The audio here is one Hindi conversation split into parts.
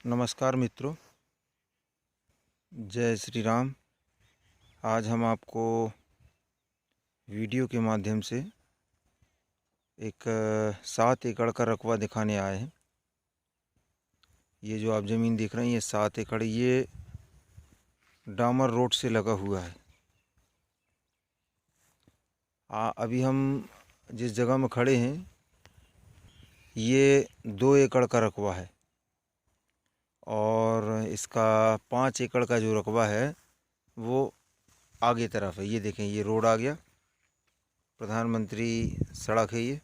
नमस्कार मित्रों, जय श्री राम। आज हम आपको वीडियो के माध्यम से एक 7 एकड़ का रकबा दिखाने आए हैं। ये जो आप ज़मीन देख रहे हैं, ये 7 एकड़ ये डामर रोड से लगा हुआ है। अभी हम जिस जगह में खड़े हैं ये 2 एकड़ का रकबा है और इसका 5 एकड़ का जो रकबा है वो आगे तरफ है। ये देखें, ये रोड आ गया, प्रधानमंत्री सड़क है। ये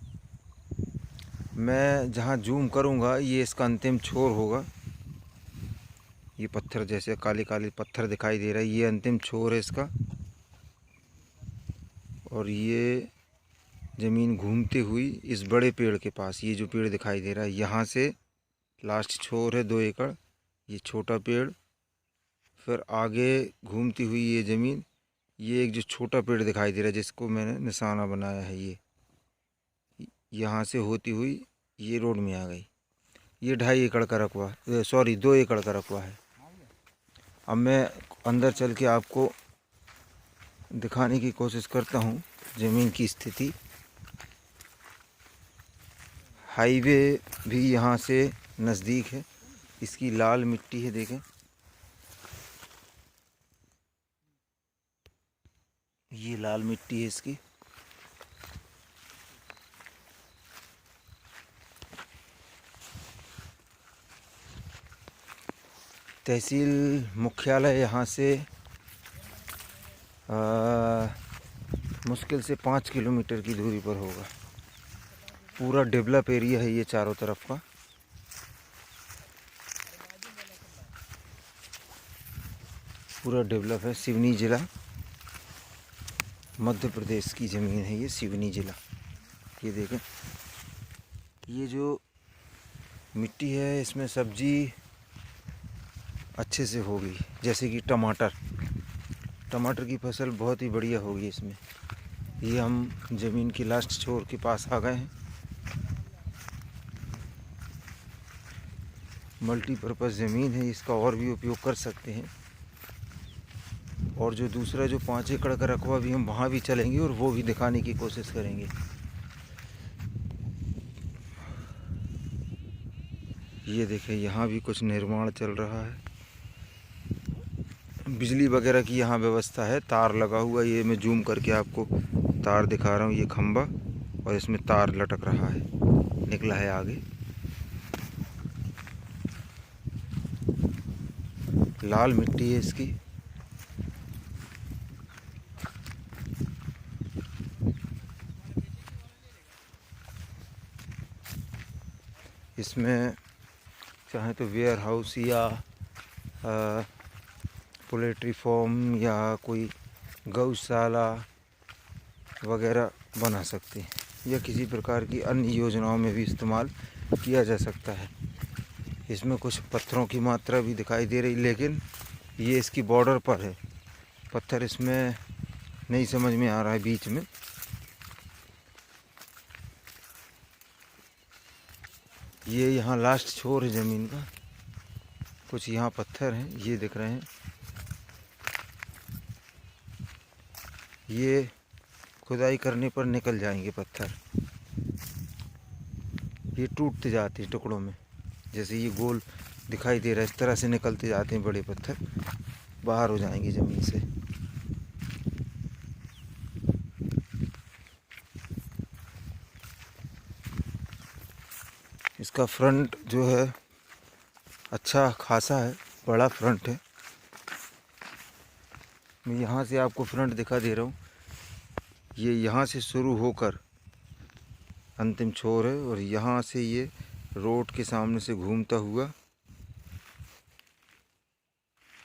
मैं जहाँ जूम करूँगा ये इसका अंतिम छोर होगा। ये पत्थर जैसे काले काले पत्थर दिखाई दे रहा है, ये अंतिम छोर है इसका। और ये ज़मीन घूमती हुई इस बड़े पेड़ के पास, ये जो पेड़ दिखाई दे रहा है यहाँ से लास्ट छोर है 2 एकड़। ये छोटा पेड़, फिर आगे घूमती हुई ये ज़मीन, ये एक जो छोटा पेड़ दिखाई दे रहा है जिसको मैंने निशाना बनाया है, ये यहाँ से होती हुई ये रोड में आ गई। ये 2.5 एकड़ का रकबा, 2 एकड़ का रकबा है। अब मैं अंदर चल के आपको दिखाने की कोशिश करता हूँ ज़मीन की स्थिति। हाईवे भी यहाँ से नज़दीक है। इसकी लाल मिट्टी है, देखें ये लाल मिट्टी है इसकी। तहसील मुख्यालय यहाँ से मुश्किल से 5 किलोमीटर की दूरी पर होगा। पूरा डेवलप एरिया है ये चारों तरफ का। पूरा डेवलप है। सिवनी ज़िला, मध्य प्रदेश की ज़मीन है ये, सिवनी ज़िला। ये देखें, ये जो मिट्टी है इसमें सब्जी अच्छे से होगी, जैसे कि टमाटर की फसल बहुत ही बढ़िया होगी इसमें। ये हम ज़मीन की लास्ट छोर के पास आ गए हैं। मल्टीपर्पज़ ज़मीन है, इसका और भी उपयोग कर सकते हैं। और जो दूसरा जो 5 एकड़ का रकबा भी, हम वहाँ भी चलेंगे और वो भी दिखाने की कोशिश करेंगे। ये देखें, यहाँ भी कुछ निर्माण चल रहा है। बिजली वगैरह की यहाँ व्यवस्था है, तार लगा हुआ। ये मैं जूम करके आपको तार दिखा रहा हूँ, ये खंबा, और इसमें तार लटक रहा है, निकला है आगे। लाल मिट्टी है इसकी। इसमें चाहे तो वेयर हाउस या पोल्ट्री फार्म या कोई गौशाला वगैरह बना सकते हैं, या किसी प्रकार की अन्य योजनाओं में भी इस्तेमाल किया जा सकता है। इसमें कुछ पत्थरों की मात्रा भी दिखाई दे रही, लेकिन ये इसकी बॉर्डर पर है। पत्थर इसमें नहीं समझ में आ रहा है बीच में। ये यहाँ लास्ट छोर है ज़मीन का। कुछ यहाँ पत्थर हैं, ये दिख रहे हैं। ये खुदाई करने पर निकल जाएंगे पत्थर। ये टूटते जाते हैं टुकड़ों में, जैसे ये गोल दिखाई दे रहा है, इस तरह से निकलते जाते हैं बड़े पत्थर, बाहर हो जाएंगे ज़मीन से। इसका फ्रंट जो है अच्छा खासा है, बड़ा फ्रंट है। मैं यहाँ से आपको फ्रंट दिखा दे रहा हूँ। ये यहाँ से शुरू होकर अंतिम छोर है, और यहाँ से ये रोड के सामने से घूमता हुआ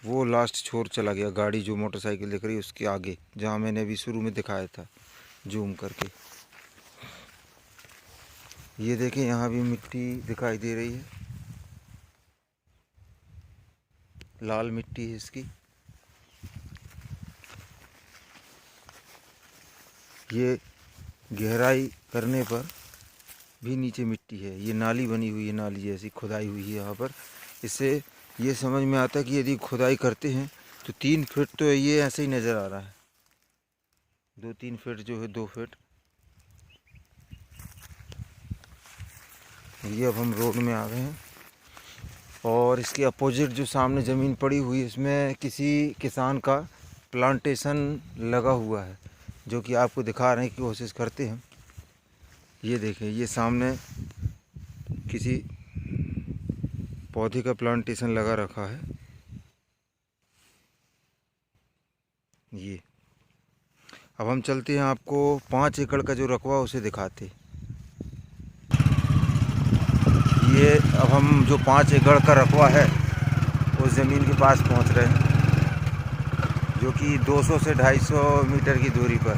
वो लास्ट छोर चला गया। गाड़ी जो मोटरसाइकिल दिख रही है उसके आगे, जहाँ मैंने अभी शुरू में दिखाया था जूम करके। ये देखें, यहाँ भी मिट्टी दिखाई दे रही है, लाल मिट्टी है इसकी। ये गहराई करने पर भी नीचे मिट्टी है। ये नाली बनी हुई है, नाली जैसी खुदाई हुई है यहाँ पर, इससे ये समझ में आता है कि यदि खुदाई करते हैं तो 3 फीट तो ये ऐसे ही नज़र आ रहा है, 2-3 फीट जो है 2 फीट। ये अब हम रोड में आ गए हैं और इसके अपोजिट जो सामने ज़मीन पड़ी हुई है इसमें किसी किसान का प्लांटेशन लगा हुआ है, जो कि आपको दिखा रहे हैं की कोशिश करते हैं। ये देखें, ये सामने किसी पौधे का प्लांटेशन लगा रखा है। ये अब हम चलते हैं, आपको 5 एकड़ का जो रकबा उसे दिखाते। ये अब हम जो 5 एकड़ का रकबा है उस ज़मीन के पास पहुंच रहे हैं, जो कि 200 से 250 मीटर की दूरी पर।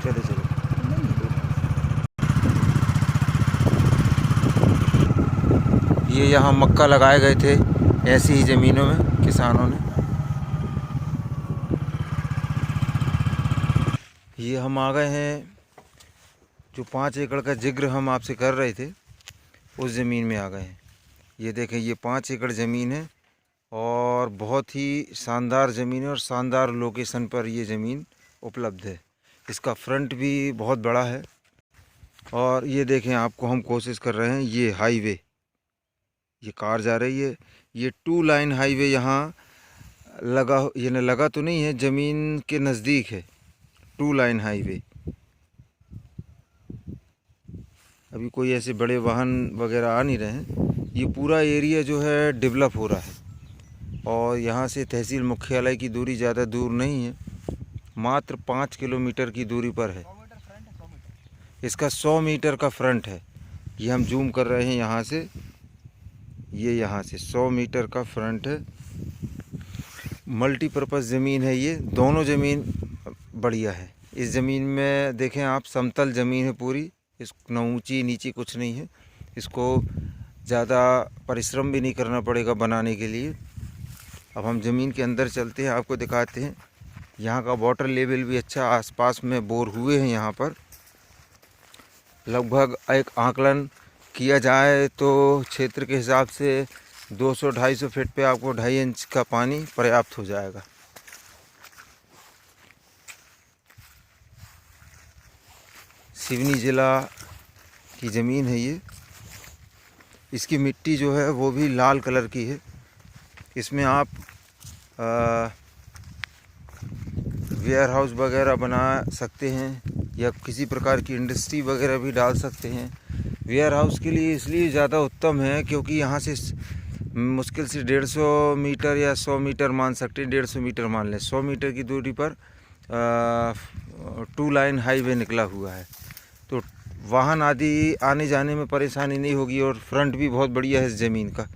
चले चले। ये यहाँ मक्का लगाए गए थे ऐसी ही ज़मीनों में किसानों ने। ये हम आ गए हैं, जो 5 एकड़ का जिक्र हम आपसे कर रहे थे उस ज़मीन में आ गए हैं। ये देखें, ये 5 एकड़ ज़मीन है और बहुत ही शानदार ज़मीन है और शानदार लोकेशन पर ये ज़मीन उपलब्ध है। इसका फ्रंट भी बहुत बड़ा है और ये देखें, आपको हम कोशिश कर रहे हैं, ये हाईवे, ये कार जा रही है, ये 2 लाइन हाईवे यहाँ लगा, ये न लगा तो नहीं है, ज़मीन के नज़दीक है 2 लाइन हाईवे। अभी कोई ऐसे बड़े वाहन वगैरह आ नहीं रहे हैं। ये पूरा एरिया जो है डेवलप हो रहा है और यहाँ से तहसील मुख्यालय की दूरी ज़्यादा दूर नहीं है, मात्र 5 किलोमीटर की दूरी पर है। इसका 100 मीटर का फ्रंट है। ये हम जूम कर रहे हैं यहाँ से, ये यहाँ से 100 मीटर का फ्रंट है। मल्टीपर्पज़ ज़मीन है ये, दोनों ज़मीन बढ़िया है। इस ज़मीन में देखें आप, समतल ज़मीन है पूरी, इस न ऊँची नीची कुछ नहीं है। इसको ज़्यादा परिश्रम भी नहीं करना पड़ेगा बनाने के लिए। अब हम ज़मीन के अंदर चलते हैं, आपको दिखाते हैं। यहाँ का वाटर लेवल भी अच्छा, आसपास में बोर हुए हैं यहाँ पर। लगभग एक आकलन किया जाए तो क्षेत्र के हिसाब से 200-250 फीट पे आपको 2.5 इंच का पानी पर्याप्त हो जाएगा। सिवनी ज़िला की ज़मीन है ये। इसकी मिट्टी जो है वो भी लाल कलर की है। इसमें आप वेयर हाउस वगैरह बना सकते हैं या किसी प्रकार की इंडस्ट्री वगैरह भी डाल सकते हैं। वेयर हाउस के लिए इसलिए ज़्यादा उत्तम है क्योंकि यहाँ से मुश्किल से 150 मीटर या 100 मीटर मान सकते हैं, 150 मीटर मान लें, 100 मीटर की दूरी पर 2 लाइन हाईवे निकला हुआ है, तो वाहन आदि आने जाने में परेशानी नहीं होगी। और फ्रंट भी बहुत बढ़िया है इस ज़मीन का,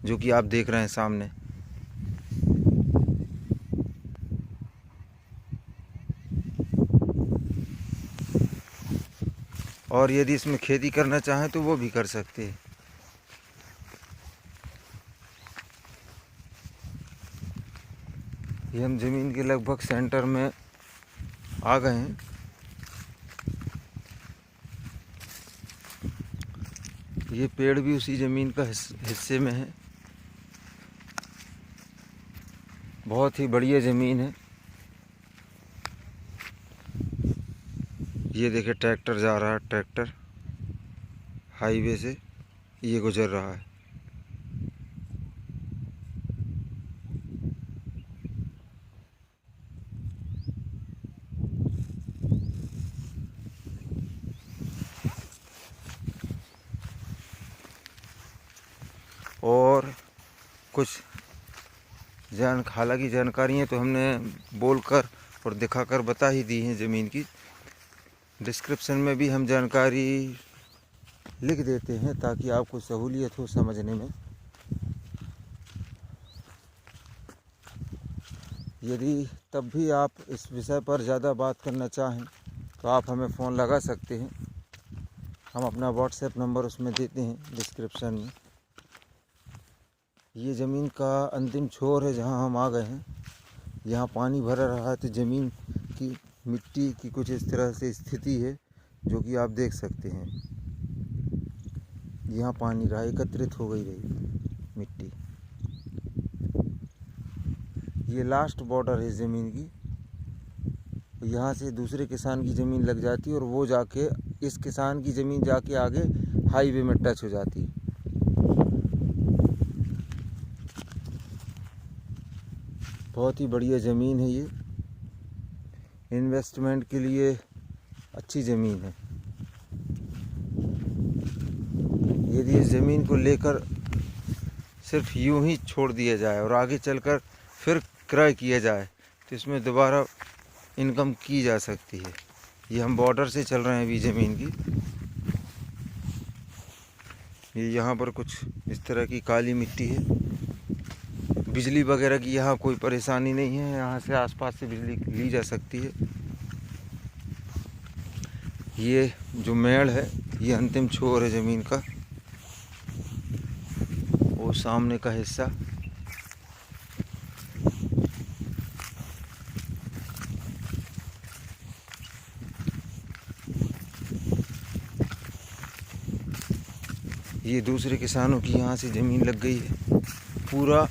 जो कि आप देख रहे हैं सामने। और यदि इसमें खेती करना चाहें तो वो भी कर सकते हैं। ये हम ज़मीन के लगभग सेंटर में आ गए हैं। ये पेड़ भी उसी ज़मीन का हिस्से में है। बहुत ही बढ़िया ज़मीन है। ये देखिए, ट्रैक्टर जा रहा है, ट्रैक्टर हाईवे से ये गुजर रहा है। और कुछ हालांकि जानकारियाँ तो हमने बोलकर और दिखाकर बता ही दी हैं ज़मीन की। डिस्क्रिप्शन में भी हम जानकारी लिख देते हैं ताकि आपको सहूलियत हो समझने में। यदि तब भी आप इस विषय पर ज़्यादा बात करना चाहें तो आप हमें फ़ोन लगा सकते हैं। हम अपना व्हाट्सएप नंबर उसमें देते हैं डिस्क्रिप्शन में। ये ज़मीन का अंतिम छोर है जहां हम आ गए हैं। यहाँ पानी भरा रहा है तो ज़मीन की मिट्टी की कुछ इस तरह से स्थिति है जो कि आप देख सकते हैं। यहाँ पानी रहा, एकत्रित हो गई रही। मिट्टी। ये लास्ट बॉर्डर है ज़मीन की। यहाँ से दूसरे किसान की ज़मीन लग जाती है और वो जाके इस किसान की ज़मीन जाके आगे हाईवे में टच हो जाती है। बहुत ही बढ़िया ज़मीन है ये, इन्वेस्टमेंट के लिए अच्छी ज़मीन है। यदि इस ज़मीन को लेकर सिर्फ यूं ही छोड़ दिया जाए और आगे चलकर फिर क्रय किया जाए तो इसमें दोबारा इनकम की जा सकती है। ये हम बॉर्डर से चल रहे हैं अभी ज़मीन की। ये यहाँ पर कुछ इस तरह की काली मिट्टी है। बिजली वगैरह की यहाँ कोई परेशानी नहीं है, यहाँ से आसपास से बिजली ली जा सकती है। ये जो मेड़ है ये अंतिम छोर है ज़मीन का, वो सामने का हिस्सा। ये दूसरे किसानों की यहाँ से ज़मीन लग गई है। पूरा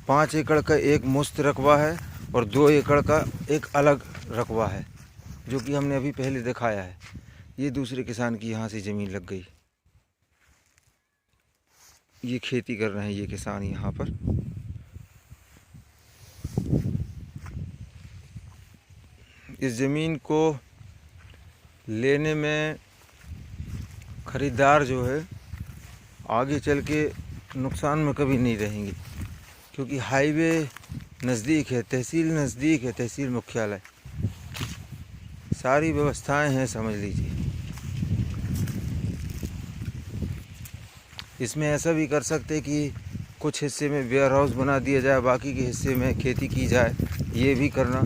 5 एकड़ का एक मुश्त रकबा है और 2 एकड़ का एक अलग रकबा है, जो कि हमने अभी पहले दिखाया है। ये दूसरे किसान की यहाँ से ज़मीन लग गई। ये खेती कर रहे हैं ये किसान यहाँ पर। इस ज़मीन को लेने में ख़रीदार जो है आगे चल के नुकसान में कभी नहीं रहेंगे, क्योंकि हाईवे नज़दीक है, तहसील नज़दीक है, तहसील मुख्यालय, सारी व्यवस्थाएं हैं समझ लीजिए। इसमें ऐसा भी कर सकते कि कुछ हिस्से में वेयर हाउस बना दिया जाए, बाकी के हिस्से में खेती की जाए, ये भी करना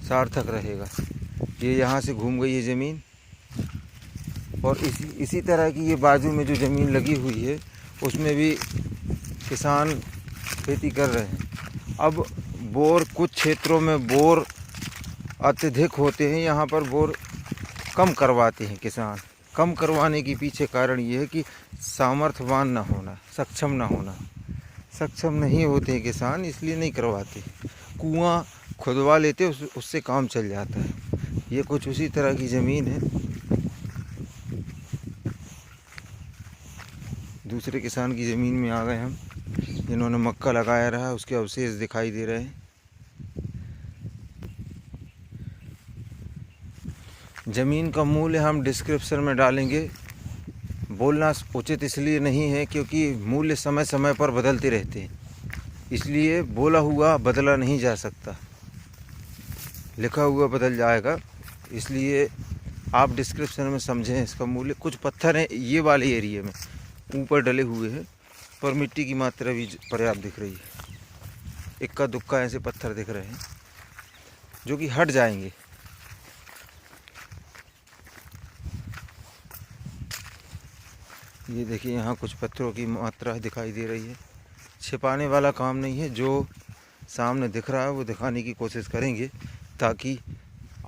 सार्थक रहेगा। ये यहाँ से घूम गई है ज़मीन और इसी तरह की ये बाजू में जो ज़मीन लगी हुई है उसमें भी किसान खेती कर रहे हैं। अब बोर कुछ क्षेत्रों में बोर अत्यधिक होते हैं, यहाँ पर बोर कम करवाते हैं किसान। कम करवाने के पीछे कारण ये है कि सामर्थ्यवान ना होना, सक्षम ना होना। सक्षम नहीं होते हैं किसान, इसलिए नहीं करवाते। कुआं खुदवा लेते, उससे काम चल जाता है। ये कुछ उसी तरह की ज़मीन है। दूसरे किसान की ज़मीन में आ गए हम। इन्होंने मक्का लगाया रहा, उसके अवशेष दिखाई दे रहे हैं। ज़मीन का मूल्य हम डिस्क्रिप्शन में डालेंगे। बोलना उचित इसलिए नहीं है क्योंकि मूल्य समय समय पर बदलते रहते हैं, इसलिए बोला हुआ बदला नहीं जा सकता, लिखा हुआ बदल जाएगा। इसलिए आप डिस्क्रिप्शन में समझें इसका मूल्य। कुछ पत्थर हैं ये वाले एरिया में ऊपर डले हुए हैं, पर मिट्टी की मात्रा भी पर्याप्त दिख रही है। इक्का दुक्का ऐसे पत्थर दिख रहे हैं जो कि हट जाएंगे। ये देखिए यहाँ कुछ पत्थरों की मात्रा दिखाई दे रही है। छिपाने वाला काम नहीं है, जो सामने दिख रहा है वो दिखाने की कोशिश करेंगे, ताकि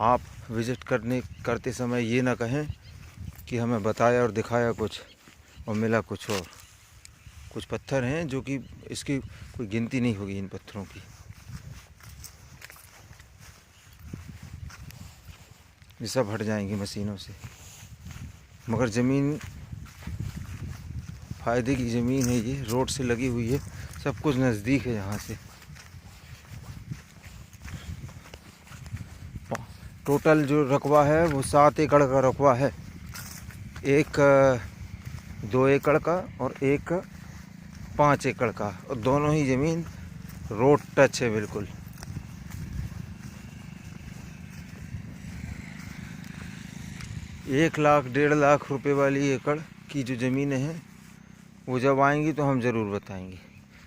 आप विज़िट करते समय ये ना कहें कि हमें बताया और दिखाया कुछ और मिला कुछ और। कुछ पत्थर हैं जो कि इसकी कोई गिनती नहीं होगी इन पत्थरों की। ये सब हट जाएंगे मशीनों से, मगर ज़मीन फ़ायदे की ज़मीन है। ये रोड से लगी हुई है, सब कुछ नज़दीक है यहाँ से। टोटल जो रकबा है वो 7 एकड़ का रकबा है। एक 2 एकड़ का और एक 5 एकड़ का, और दोनों ही ज़मीन रोड टच है बिल्कुल। एक लाख 1.5 लाख रुपए वाली एकड़ की जो ज़मीनें हैं वो जब आएंगी तो हम ज़रूर बताएंगे।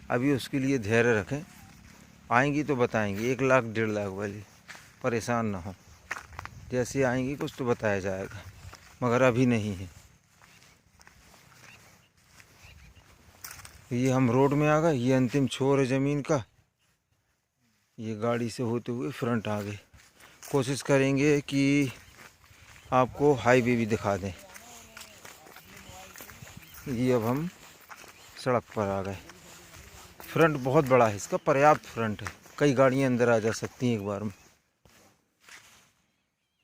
अभी उसके लिए धैर्य रखें, आएंगी तो बताएंगे। 1 लाख 1.5 लाख वाली परेशान ना हो, जैसे आएंगी कुछ तो बताया जाएगा, मगर अभी नहीं है। ये हम रोड में आ गए, ये अंतिम छोर है ज़मीन का। ये गाड़ी से होते हुए फ्रंट आ गए। कोशिश करेंगे कि आपको हाईवे भी दिखा दें। ये अब हम सड़क पर आ गए। फ्रंट बहुत बड़ा है इसका, पर्याप्त फ्रंट है, कई गाड़ियां अंदर आ जा सकती हैं एक बार में।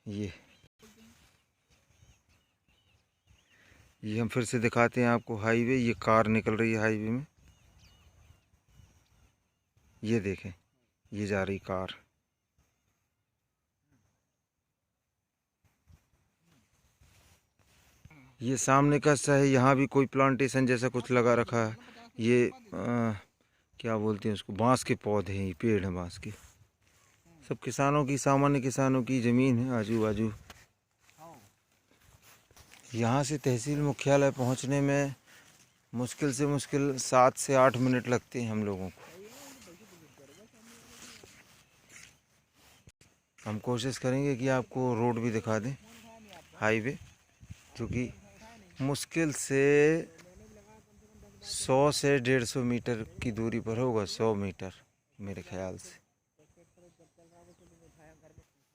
ये हम फिर से दिखाते हैं आपको हाईवे। ये कार निकल रही है हाईवे में, ये देखें, ये जा रही कार। ये सामने का सा है, यहाँ भी कोई प्लांटेशन जैसा कुछ लगा रखा है। ये क्या बोलते हैं उसको, बांस के पौधे हैं, ये पेड़ हैं बांस के। सब किसानों की, सामान्य किसानों की ज़मीन है आजू बाजू। यहाँ से तहसील मुख्यालय पहुँचने में मुश्किल से मुश्किल 7 से 8 मिनट लगते हैं हम लोगों को। हम कोशिश करेंगे कि आपको रोड भी दिखा दें, हाईवे, क्योंकि मुश्किल से 100 से 150 मीटर की दूरी पर होगा, 100 मीटर मेरे ख्याल से।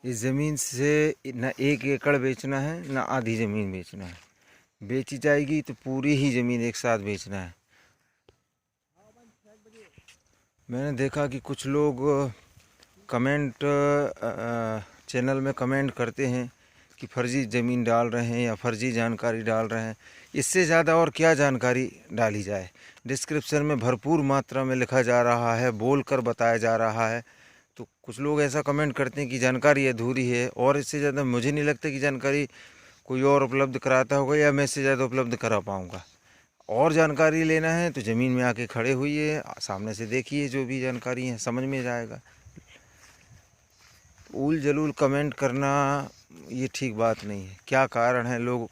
इस ज़मीन से न 1 एकड़ बेचना है, न आधी ज़मीन बेचना है। बेची जाएगी तो पूरी ही ज़मीन एक साथ बेचना है। मैंने देखा कि कुछ लोग कमेंट चैनल में कमेंट करते हैं कि फर्जी ज़मीन डाल रहे हैं या फर्जी जानकारी डाल रहे हैं। इससे ज़्यादा और क्या जानकारी डाली जाए। डिस्क्रिप्शन में भरपूर मात्रा में लिखा जा रहा है, बोल कर बताया जा रहा है। तो कुछ लोग ऐसा कमेंट करते हैं कि जानकारी अधूरी है, और इससे ज़्यादा मुझे नहीं लगता कि जानकारी कोई और उपलब्ध कराता होगा, या मैं इससे ज़्यादा उपलब्ध करा पाऊँगा। और जानकारी लेना है तो ज़मीन में आके खड़े हुइए, सामने से देखिए, जो भी जानकारी है समझ में जाएगा। उल जलूल कमेंट करना ये ठीक बात नहीं है। क्या कारण है, लोग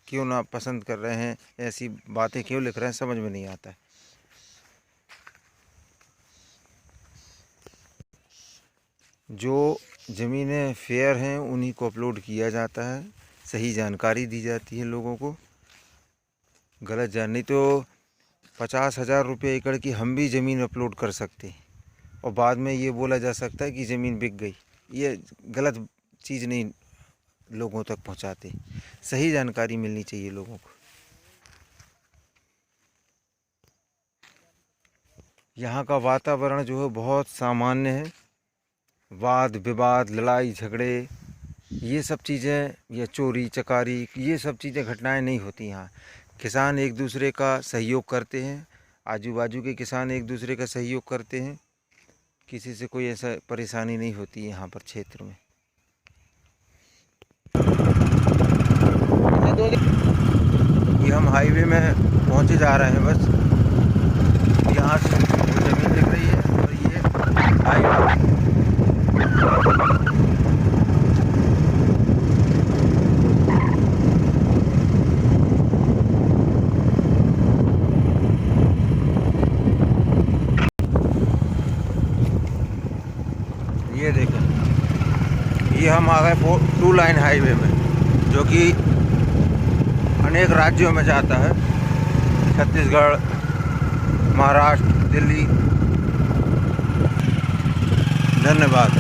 क्यों ना पसंद कर रहे हैं, ऐसी बातें क्यों लिख रहे हैं, समझ में नहीं आता है। जो ज़मीनें फेयर हैं उन्हीं को अपलोड किया जाता है, सही जानकारी दी जाती है लोगों को। गलत जान नहीं तो 50,000 रुपये एकड़ की हम भी ज़मीन अपलोड कर सकते हैं, और बाद में ये बोला जा सकता है कि ज़मीन बिक गई। ये गलत चीज़ नहीं लोगों तक पहुंचाते। सही जानकारी मिलनी चाहिए लोगों को। यहाँ का वातावरण जो है बहुत सामान्य है। वाद विवाद, लड़ाई झगड़े, ये सब चीज़ें, या चोरी चकारी, ये सब चीज़ें, घटनाएं नहीं होती यहाँ। किसान एक दूसरे का सहयोग करते हैं, आजू बाजू के किसान एक दूसरे का सहयोग करते हैं। किसी से कोई ऐसा परेशानी नहीं होती यहाँ पर क्षेत्र में। ये हम हाईवे में पहुँचे जा रहे हैं बस। यहाँ से ज़मीन दिख रही है और ये हाईवे। ये देखो, ये हम आ गए 2 लाइन हाईवे में, जो कि अनेक राज्यों में जाता है। छत्तीसगढ़, महाराष्ट्र, दिल्ली। धन्यवाद।